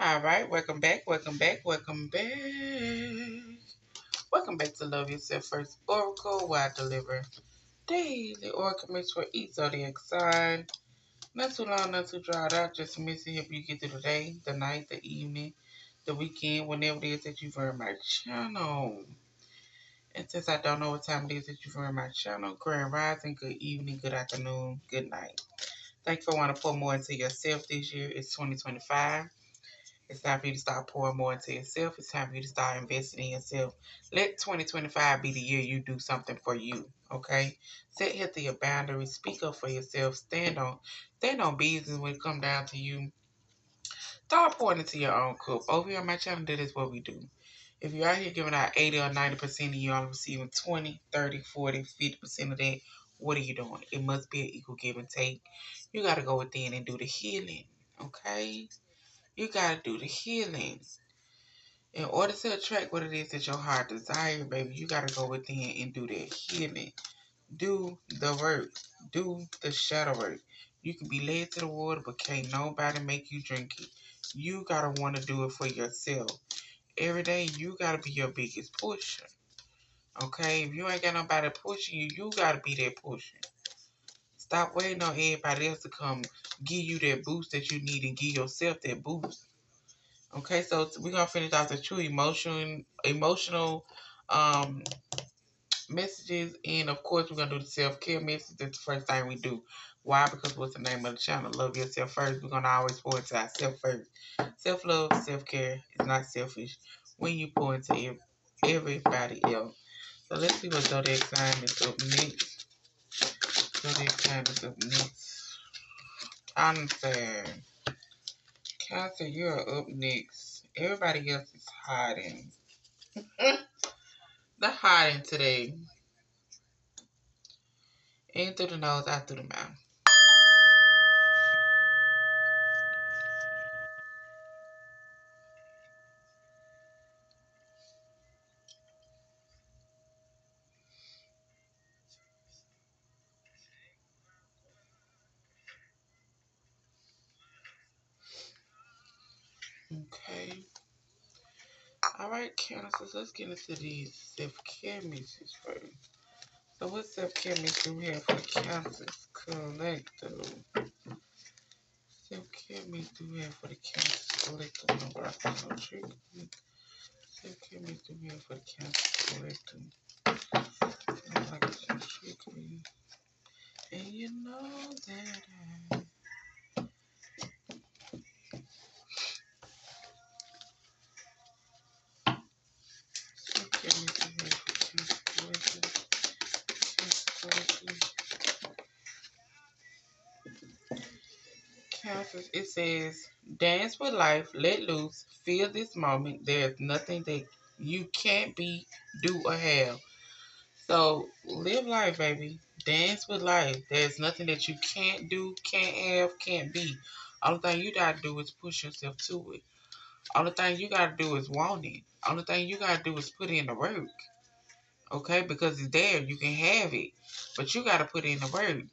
All right, welcome back, welcome back, welcome back. Welcome back to Love Yourself First Oracle, where I deliver daily oracle mix for each zodiac sign. Not too long, not too drawn out, just a message to help you get through the day, the night, the evening, the weekend, whenever it is that you've heard my channel. And since I don't know what time it is that you've heard my channel, grand rising, good evening, good afternoon, good night. Thank you for wanting to pour more into yourself this year. It's 2025. It's time for you to start pouring more into yourself. It's time for you to start investing in yourself. Let 2025 be the year you do something for you. Okay? Set healthy boundaries. Speak up for yourself. Stand on business when it come down to you. Start pouring into your own cup. Over here on my channel, that is what we do. If you're out here giving out 80 or 90% of you only receiving 20, 30, 40, 50% of that, what are you doing? It must be an equal give and take. You got to go within and do the healing. Okay? You got to do the healing. In order to attract what it is that your heart desires, baby, you got to go within and do that healing. Do the work. Do the shadow work. You can be led to the water, but can't nobody make you drink it. You got to want to do it for yourself. Every day, you got to be your biggest pusher. Okay? If you ain't got nobody pushing you, you got to be that pusher. Stop waiting on everybody else to come give you that boost that you need and give yourself that boost. Okay, so we're gonna finish off the true emotional messages, and of course we're gonna do the self-care message. That's the first thing we do. Why? Because what's the name of the channel? Love Yourself First. We're gonna always pour into ourselves first. Self-love, self-care is not selfish when you pour into everybody else. So let's see what zodiac sign is up next. Zodiac sign is up next. Cancer. Cancer, you're up next. Everybody else is hiding. They're hiding today. In through the nose, out through the mouth. Okay. Alright, Cancers, let's get into these self-care messages first. So what self-care message do we have for the Cancers Collective? Self-care message do we have for the Cancers Collective? No, but I think no trick. Self-care message do we have for the Cancers Collective? Not like it's some trickery. And you know that self-care message do we have for the Cancers Collective? Cancers, it says, dance with life, let loose, feel this moment. There's nothing that you can't be, do, or have. So live life, baby. Dance with life. There's nothing that you can't do, can't have, can't be. All the thing you gotta do is push yourself to it. All the thing you gotta do is want it. All the thing you gotta do is put in the work. Okay? Because it's there, you can have it. But you gotta put in the work.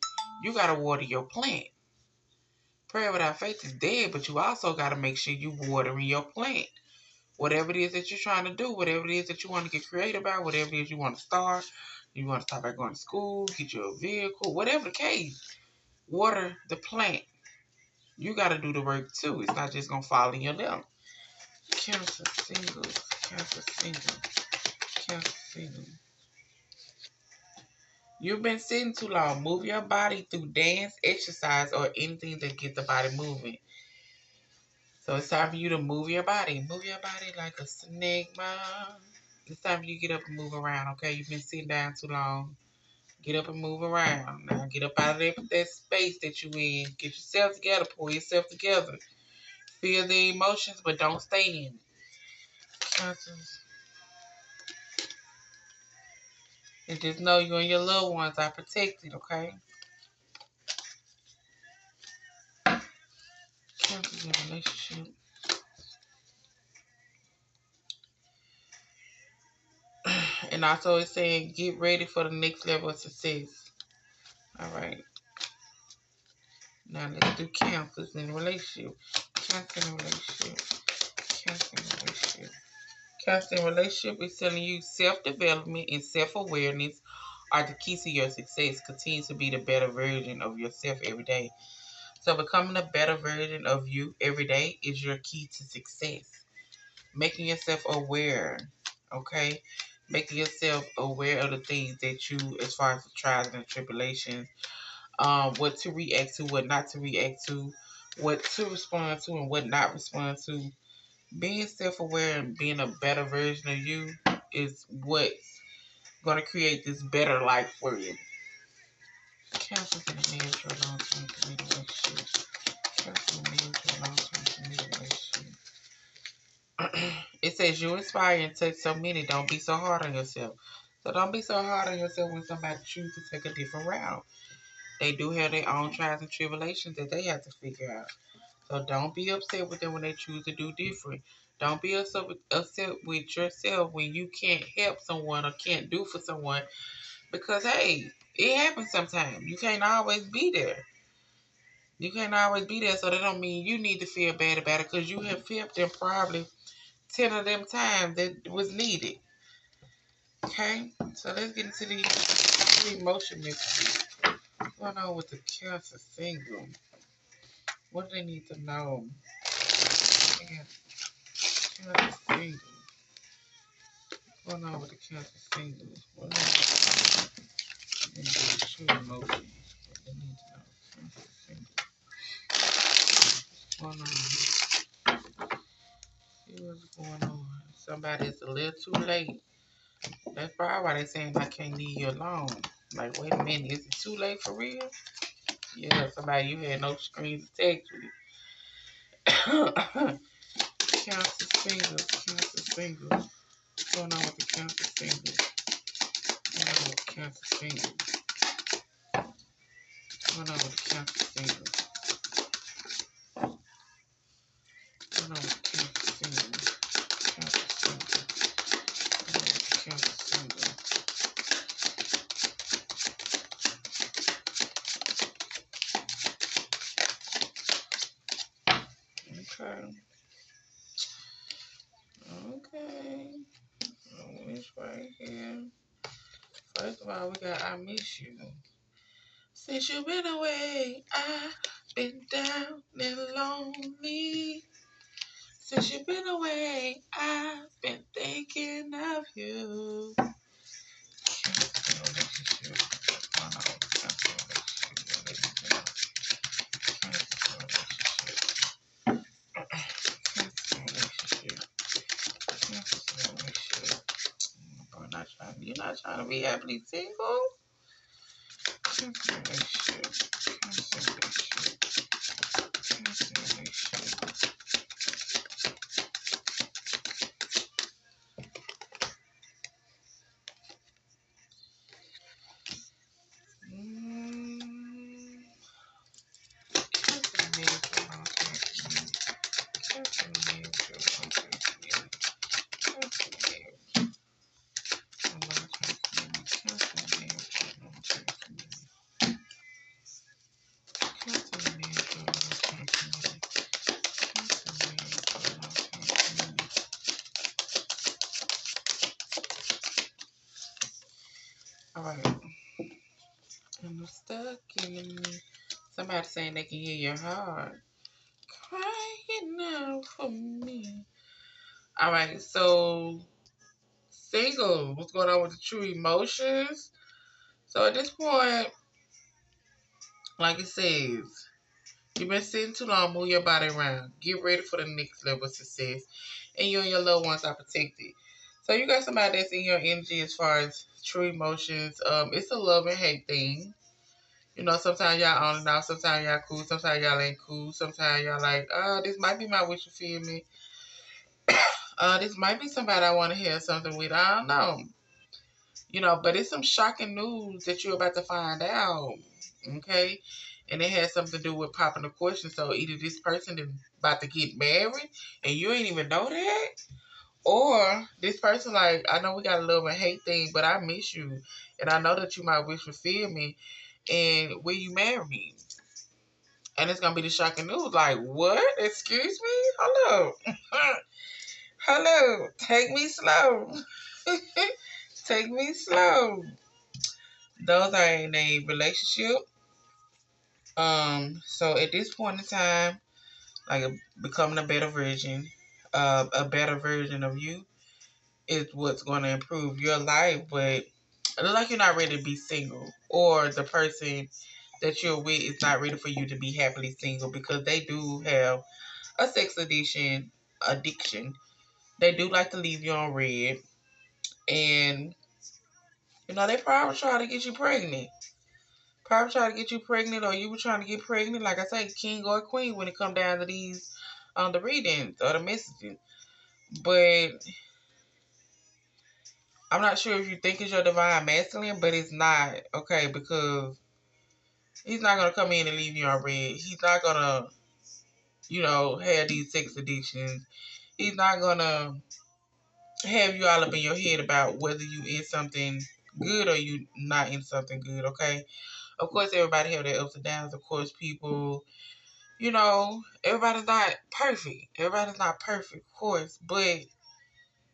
You gotta water your plant. Prayer without faith is dead, but you also got to make sure you watering your plant. Whatever it is that you're trying to do, whatever it is that you want to get creative about, whatever it is you want to start, you want to start back going to school, get you a vehicle, whatever the case, water the plant. You got to do the work too. It's not just going to fall in your lap. Cancer singles, cancer singles, cancer singles. You've been sitting too long. Move your body through dance, exercise, or anything that gets the body moving. So it's time for you to move your body. Move your body like a snake, mom. It's time for you to get up and move around, okay? You've been sitting down too long. Get up and move around. Now get up out of that space that you in. Get yourself together. Pull yourself together. Feel the emotions, but don't stay in it. Conscious. And just know you and your loved ones are protected, okay? Cancers in a relationship. And also it's saying get ready for the next level of success. Alright. Now let's do cancers in a relationship. Cancer in a relationship. constant relationship is telling you self-development and self-awareness are the keys to your success. Continue to be the better version of yourself every day. So becoming a better version of you every day is your key to success. Making yourself aware, okay? Making yourself aware of the things that you, as far as the trials and tribulations, what to react to, what not to react to, what to respond to, and what not respond to. Being self-aware and being a better version of you is what's going to create this better life for you. Cancel to the marriage or long-term committed relationship. Cancel the marriage or long-term committed relationship. It says you inspire and touch so many. Don't be so hard on yourself. So don't be so hard on yourself when somebody chooses to take a different route. They do have their own trials and tribulations that they have to figure out. So don't be upset with them when they choose to do different. Don't be upset with yourself when you can't help someone or can't do for someone because, hey, it happens sometimes. You can't always be there. You can't always be there, so that don't mean you need to feel bad about it because you have helped them probably 10 of them times that was needed. Okay? So let's get into the emotion mystery. What's going on with the Cancer single? What do they need to know? Cancer single. What's going on with the Cancer single? What do they need to know? True emotions. What they need to know. Cancer single. What's going on? See what's going on. Somebody's a little too late. That's probably why they saying I can't leave you alone. Like, wait a minute, is it too late for real? Yeah, somebody you had no screen to text with. Cancer singles, Cancer singles. What's going on with the Cancer singles? What's going on with the Cancer singles? What's going on with the Cancer singles? What's going on with the Cancer singles? Cancer singles. What's going on with the Cancer singles? Okay. Okay. Which right here? First of all, we got I Miss You. Since you've been away, I've been down and lonely. Since you've been away, I've been thinking of you. Cancer relationship. You're not trying to be happily single? Cancer relationship. Cancer relationship. Cancer relationship. Alright. And I'm stuck in me. Somebody saying they can hear your heart crying out for me. Alright, so single. What's going on with the true emotions? So at this point, like it says, you've been sitting too long, move your body around. Get ready for the next level of success. And you and your loved ones are protected. So you got somebody that's in your energy as far as true emotions. It's a love and hate thing. You know, sometimes y'all on and off, sometimes y'all cool, sometimes y'all ain't cool, sometimes y'all like, this might be my wish to feel me. This might be somebody I want to hear something with. I don't know. You know, but it's some shocking news that you're about to find out. Okay? And it has something to do with popping the question. So either this person is about to get married and you ain't even know that, or this person like, I know we got a love and hate thing, but I miss you. And I know that you might wish to feel me. And will you marry me? And it's going to be the shocking news. Like, what? Excuse me? Hello. Hello, take me slow. Take me slow. Those are in a relationship. So at this point in time, like becoming a better version of you is what's going to improve your life. But it looks like you're not ready to be single, or the person that you're with is not ready for you to be happily single, because they do have a sex addiction. They do like to leave you on red, and they probably try to get you pregnant. Probably try to get you pregnant, or you were trying to get pregnant. Like I say, king or queen when it come down to these the readings or the messaging. But I'm not sure if you think it's your divine masculine, but it's not, okay, because he's not gonna come in and leave you on red. He's not gonna, have these sex addictions. He's not gonna have you all up in your head about whether you in something good or you not in something good, okay? Of course, everybody have their ups and downs. Of course, people, everybody's not perfect. Everybody's not perfect, of course, but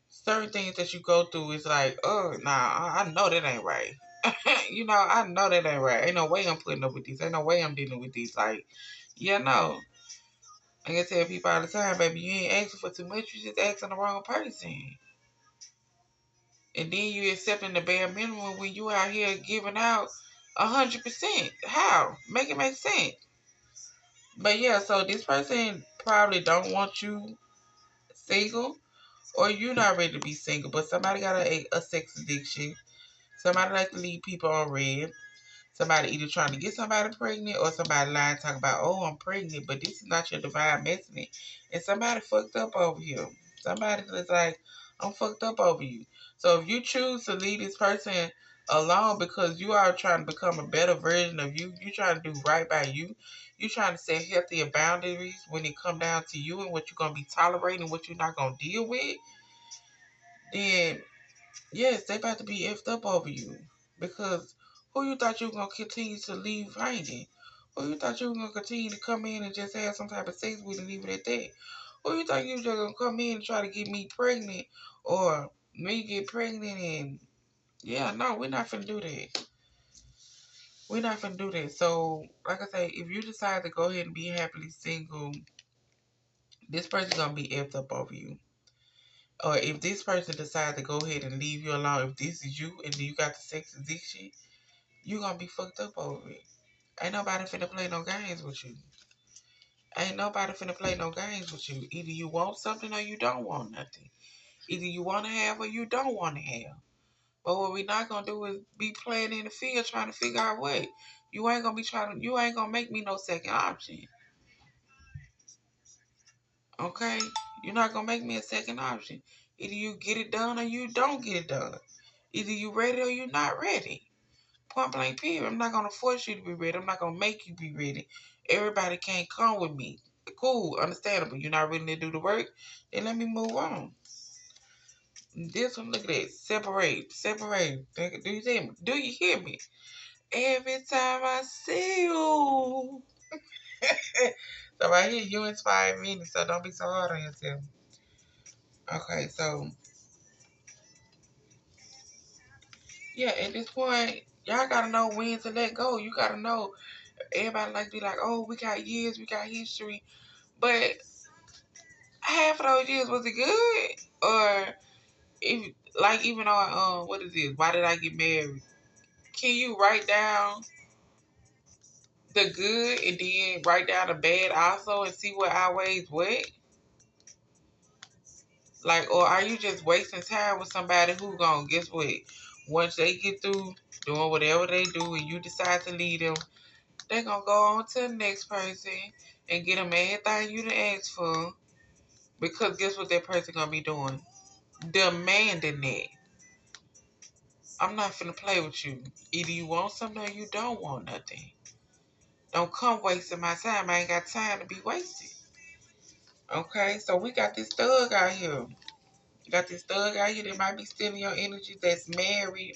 certain things that you go through is like, oh, nah, I know that ain't right. I know that ain't right. Ain't no way I'm putting up with this. Ain't no way I'm dealing with this. Like, yeah, no. I can tell people all the time, baby, you ain't asking for too much. You just asking the wrong person. And then you accepting the bare minimum when you out here giving out 100%. How? Make it make sense. But yeah, so this person probably don't want you single, or you not ready to be single, but somebody got a sex addiction. Somebody like to leave people on red. Somebody either trying to get somebody pregnant, or somebody lying talking about, oh, I'm pregnant, but this is not your divine masculine. And somebody fucked up over here. Somebody is like, I'm fucked up over you. So if you choose to leave this person alone because you are trying to become a better version of you, you trying to do right by you trying to set healthier boundaries when it come down to you and what you're going to be tolerating, what you're not going to deal with, then yes, they about to be effed up over you. Because who you thought you were going to continue to leave hanging? Who you thought you were going to continue to come in and just have some type of sex with and leave it at that? Who you thought you were just going to come in and try to get me pregnant, or me get pregnant, and yeah, no, we're not finna do that. We're not finna do that. So, like I say, if you decide to go ahead and be happily single, this person's going to be effed up over you. Or if this person decides to go ahead and leave you alone, if this is you and you got the sex addiction, you gonna be fucked up over it. Ain't nobody finna play no games with you. Ain't nobody finna play no games with you. Either you want something or you don't want nothing. Either you want to have or you don't want to have. But what we not gonna do is be playing in the field trying to figure out what. You ain't gonna make me no second option. Okay? You're not gonna make me a second option. Either you get it done or you don't get it done. Either you ready or you not ready. Point blank period. I'm not gonna force you to be ready. I'm not gonna make you be ready. Everybody can't come with me. Cool, understandable. You're not ready to do the work, then let me move on. This one, look at that. Separate. Separate. Do you hear me? Do you hear me? Every time I see you. So right here, you inspire me, so don't be so hard on yourself. Okay, so yeah, at this point, y'all gotta know when to let go. You gotta know. Everybody like to be like, oh, we got years, we got history, but half of those years, was it good? Or if, like, even on what is this? Why did I get married? Can you write down the good and then write down the bad also and see what outweighs what? Like, or are you just wasting time with somebody who gonna, guess what? Once they get through doing whatever they do and you decide to leave them, they gonna go on to the next person and get them everything you done asked for. Because guess what that person gonna be doing? Demanding it. I'm not finna play with you. Either you want something or you don't want nothing. Don't come wasting my time. I ain't got time to be wasted. Okay, so we got this thug out here. Got this thug out here that might be stealing your energy, that's married,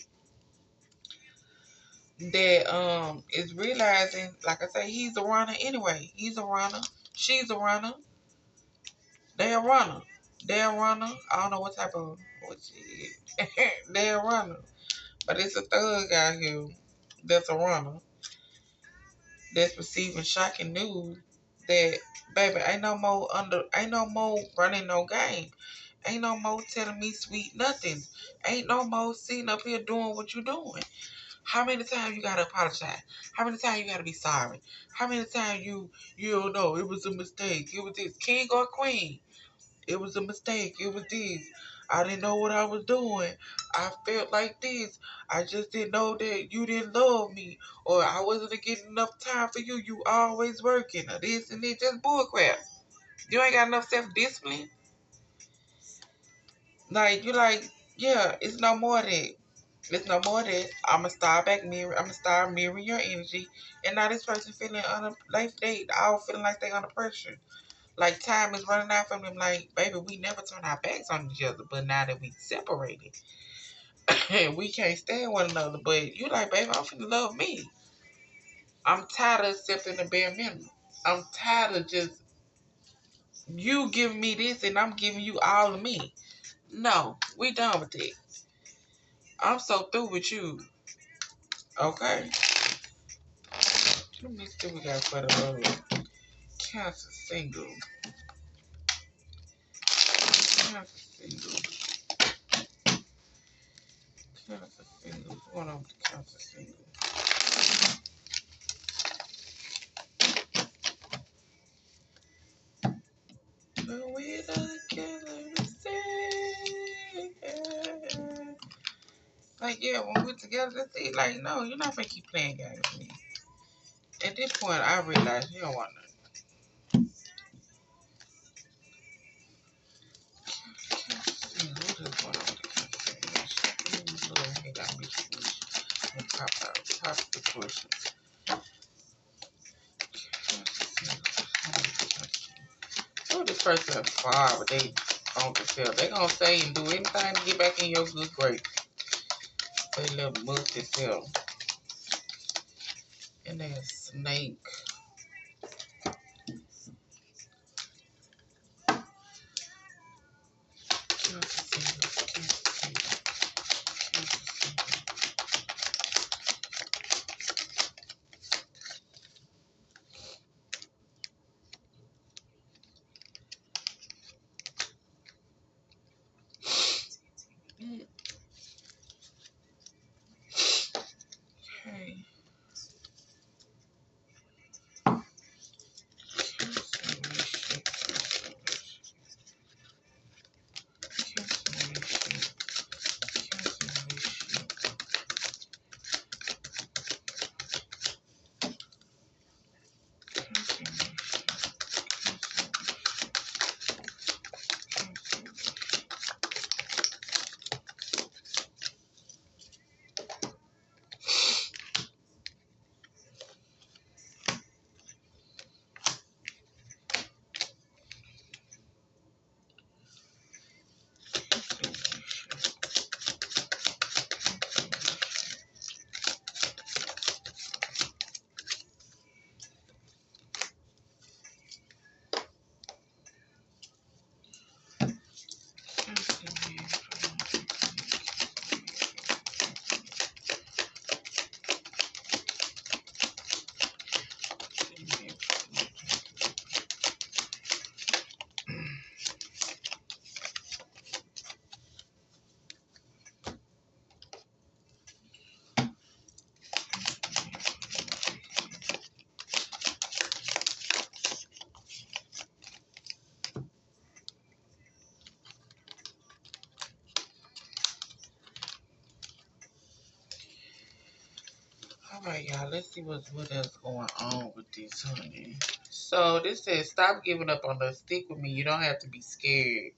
that is realizing, like I say, he's a runner anyway. He's a runner. She's a runner. They a runner. They're a runner. I don't know what type of they're a runner. But it's a thug out here that's a runner that's receiving shocking news that baby ain't no more running no game. Ain't no more telling me sweet nothings. Ain't no more sitting up here doing what you doing. How many times you gotta apologize? How many times you gotta be sorry? How many times you don't know it was a mistake? It was this king or queen. It was a mistake. It was this. I didn't know what I was doing. I felt like this. I just didn't know that you didn't love me. Or I wasn't getting enough time for you. You always working. Or this and this. Just bullcrap. You ain't got enough self-discipline. Like, you like, yeah, it's no more of that. It's no more of that. I'ma start back mirror. I'ma start mirroring your energy. And now this person feeling like they all feeling like they under pressure. Like time is running out from them. Like, baby, we never turn our backs on each other, but now that we separated, we can't stand one another. But you like, baby, I'm finna love me. I'm tired of accepting the bare minimum. I'm tired of just you giving me this and I'm giving you all of me. No, we done with it. I'm so through with you. Okay. Let me see what we got for the cancer single. Cancer single. Cancer single. What's going on with the cancer single? But we together we stay. Like, yeah, when we're together, that's it. Like, no, you're not gonna keep playing games with me. At this point, I realize you don't want nothing. What is going on with the cancer? Little head got me and pop out. Pop the questions. Oh, this person is far, but they on the field. They gonna say and do anything to get back in your good grace. They little musty self. And they a snake. Okay. Alright, y'all, let's see what else going on with this, honey. So, this says, stop giving up on us. Stick with me. You don't have to be scared.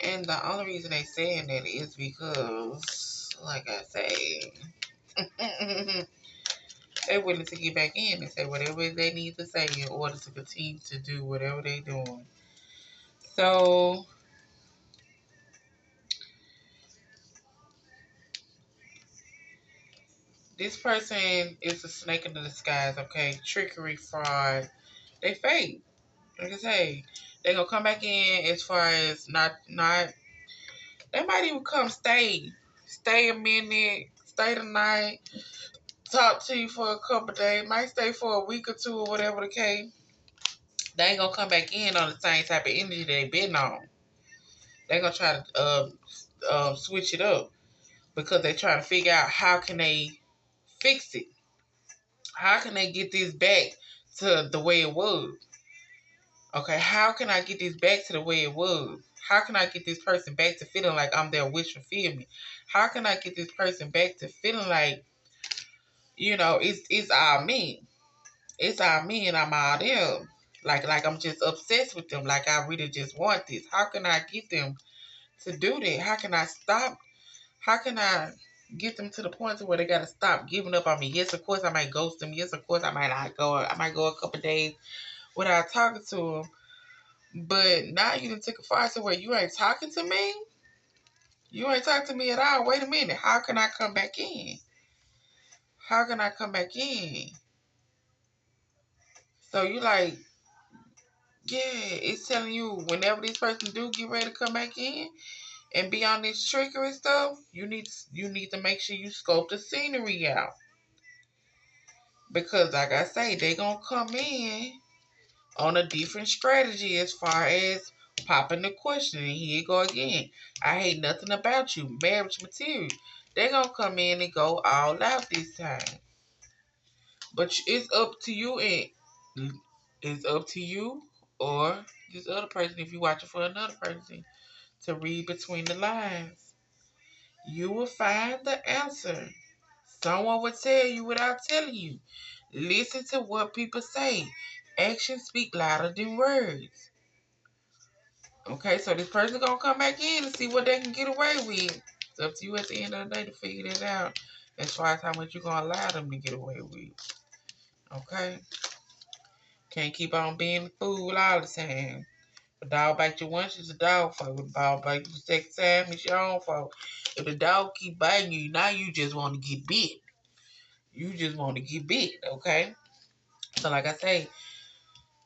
And the only reason they saying that is because, like I say, they're willing to get back in and say whatever they need to say in order to continue to do whatever they're doing. So, this person is a snake in the disguise, okay? Trickery, fraud. They fake. Like I say, they gonna come back in as far as not. They might even come stay a minute, stay the night, talk to you for a couple of days, might stay for a week or two or whatever the case. They ain't gonna come back in on the same type of energy they been on. They gonna try to switch it up because they trying to figure out how can they fix it. How can they get this back to the way it was? Okay, how can I get this back to the way it was? How can I get this person back to feeling like I'm their wish fulfillment? How can I get this person back to feeling like, it's all me. It's all me and I'm all them. Like I'm just obsessed with them. Like I really just want this. How can I get them to do that? How can I stop? How can I get them to the point to where they gotta stop giving up on me? Yes, of course I might ghost them. Yes, of course I might not go. I might go a couple days without talking to them. But now you done took a far to where you ain't talking to me. You ain't talking to me at all. Wait a minute. How can I come back in? How can I come back in? So you like, yeah, it's telling you whenever this person do get ready to come back in and be on this trickery stuff, you need to make sure you scope the scenery out. Because like I say, they gonna come in on a different strategy as far as popping the question. And here you go again. I hate nothing about you. Marriage material. They gonna come in and go all out this time. But it's up to you, and it's up to you or this other person, if you're watching for another person, to read between the lines. You will find the answer. Someone will tell you without telling you. Listen to what people say. Actions speak louder than words. Okay, so this person gonna come back in and see what they can get away with. It's up to you at the end of the day to figure that out as far as how much you're gonna allow them to get away with. Okay? Can't keep on being a fool all the time. If a dog bites you once, it's a dog fault. If a dog bites you the second time, it's your own fault. If the dog keep biting you, now you just want to get bit. You just want to get bit, okay? So like I say,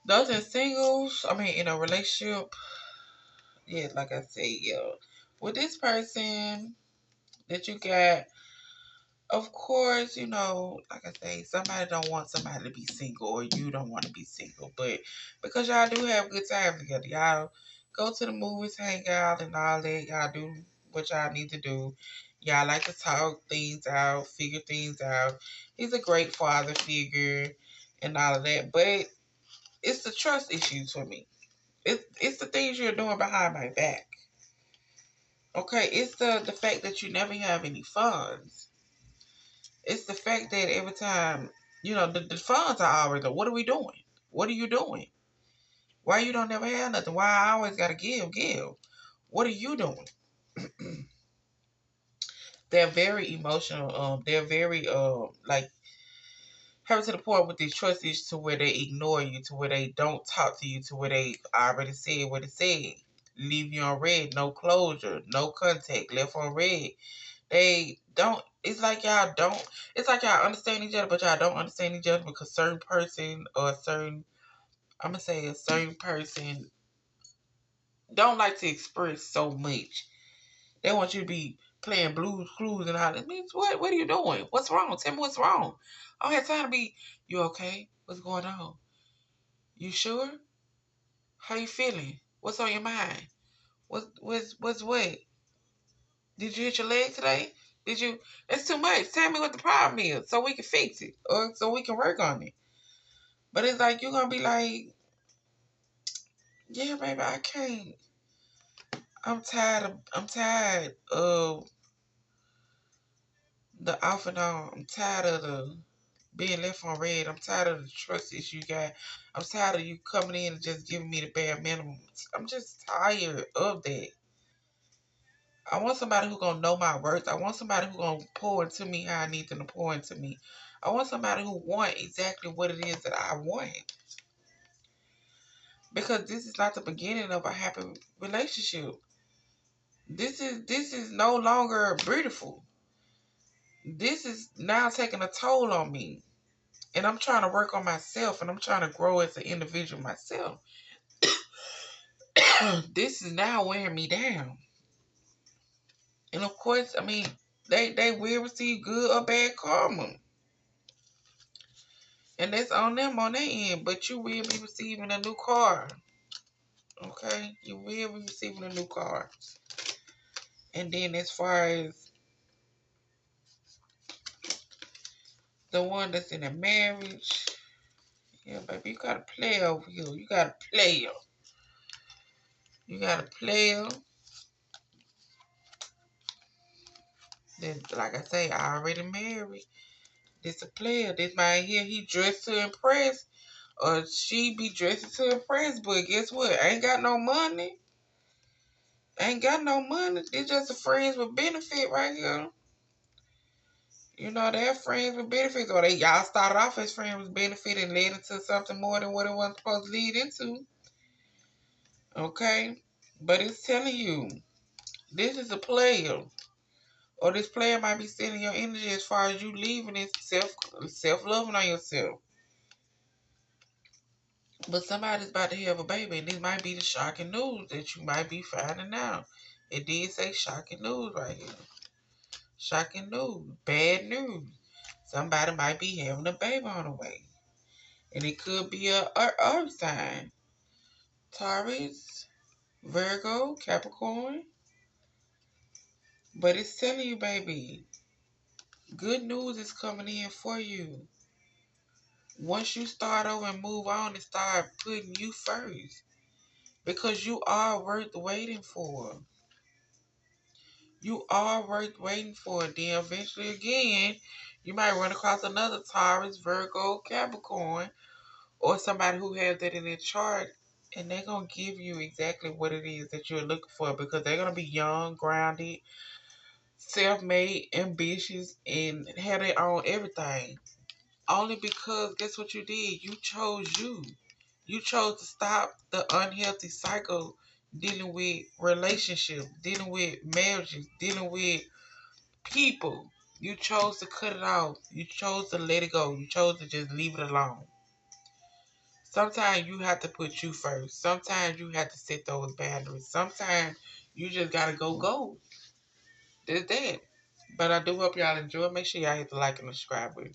those in singles, in a relationship, yeah, like I say, yeah. With this person that you got, of course, like I say, somebody don't want somebody to be single or you don't want to be single. But because y'all do have good time together, y'all go to the movies, hang out and all that. Y'all do what y'all need to do. Y'all like to talk things out, figure things out. He's a great father figure and all of that. But it's the trust issues for me. It's the things you're doing behind my back. Okay, it's the fact that you never have any funds. It's the fact that every time, the funds are always like, what are we doing? What are you doing? Why you don't never have nothing? Why I always gotta give? What are you doing? They're very emotional. They're very like having to the point with these trust issues to where they ignore you, to where they don't talk to you, to where they already said what it said. Leave you on red, no closure, no contact, left on red. They don't. It's like y'all understand each other, but y'all don't understand each other because certain person or I'm gonna say a certain person don't like to express so much. They want you to be playing Blues Clues and all that. Means what? What are you doing? What's wrong? Tell me what's wrong. I don't have time to be. You okay? What's going on? You sure? How you feeling? What's on your mind? What's what? Did you hit your leg today? Did you? It's too much. Tell me what the problem is so we can fix it or so we can work on it. But it's like you're gonna be like, yeah, baby, I can't. I'm tired of the off and on. I'm tired of the being left on red. I'm tired of the trust issue you got. I'm tired of you coming in and just giving me the bare minimum. I'm just tired of that. I want somebody who's gonna know my worth. I want somebody who's gonna pour into me how I need them to pour into me. I want somebody who want exactly what it is that I want. Because this is not the beginning of a happy relationship. This is no longer beautiful. This is now taking a toll on me. And I'm trying to work on myself and I'm trying to grow as an individual myself. This is now wearing me down. And of course, I mean, they will receive good or bad karma. And that's on them on their end. But you will be receiving a new car. Okay? You will be receiving a new car. And then as far as the one that's in a marriage, yeah, baby, you got a player over here. You got a player. You got a player that, like I say, already married. This a player. This man here, he dressed to impress. Or she be dressing to impress. But guess what? Ain't got no money. Ain't got no money. It's just a friends with benefit right here. You know, they're friends with benefits. Or they y'all started off as friends with benefit and led into something more than what it was supposed to lead into. Okay? But it's telling you, this is a player. Or this player might be sending your energy as far as you leaving it self-loving on yourself. But somebody's about to have a baby, and this might be the shocking news that you might be finding out. It did say shocking news right here. Shocking news. Bad news. Somebody might be having a baby on the way. And it could be a earth sign. Taurus, Virgo, Capricorn. But it's telling you, baby, good news is coming in for you. Once you start over and move on and start putting you first. Because you are worth waiting for. You are worth waiting for. Then eventually again, you might run across another Taurus, Virgo, Capricorn, or somebody who has that in their chart, and they're going to give you exactly what it is that you're looking for because they're going to be young, grounded, self-made, ambitious, and have their own everything. Only because, guess what you did? You chose you. You chose to stop the unhealthy cycle dealing with relationships, dealing with marriages, dealing with people. You chose to cut it off. You chose to let it go. You chose to just leave it alone. Sometimes you have to put you first. Sometimes you have to set those boundaries. Sometimes you just gotta go. That's that. But I do hope y'all enjoy. Make sure y'all hit the like and subscribe button.